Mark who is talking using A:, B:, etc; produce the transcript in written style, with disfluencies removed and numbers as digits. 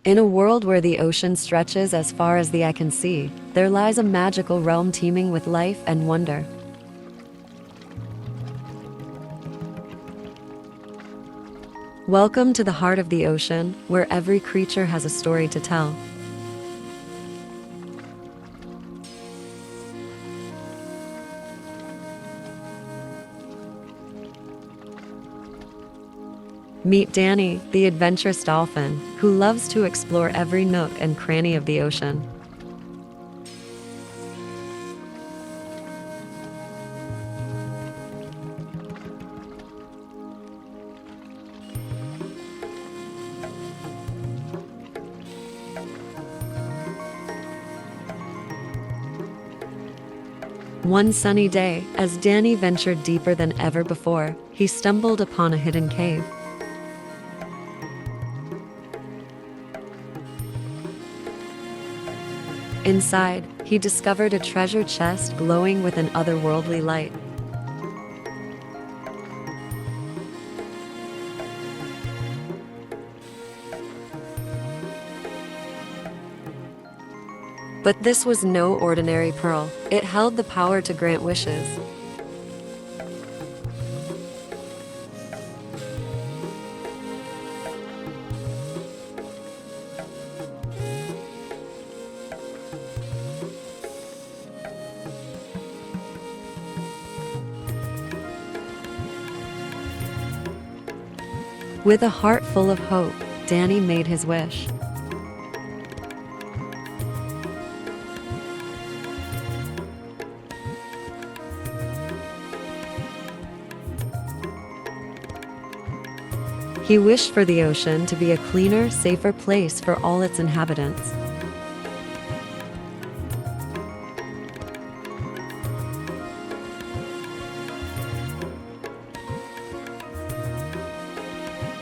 A: In a world where the ocean stretches as far as the eye can see, there lies a magical realm teeming with life and wonder. Welcome to the heart of the ocean, where every creature has a story to tell. Meet Danny, the adventurous dolphin, who loves to explore every nook and cranny of the ocean. One sunny day, as Danny ventured deeper than ever before, he stumbled upon a hidden cave. Inside, he discovered a treasure chest glowing with an otherworldly light. But this was no ordinary pearl. It held the power to grant wishes. With a heart full of hope, Danny made his wish. He wished for the ocean to be a cleaner, safer place for all its inhabitants.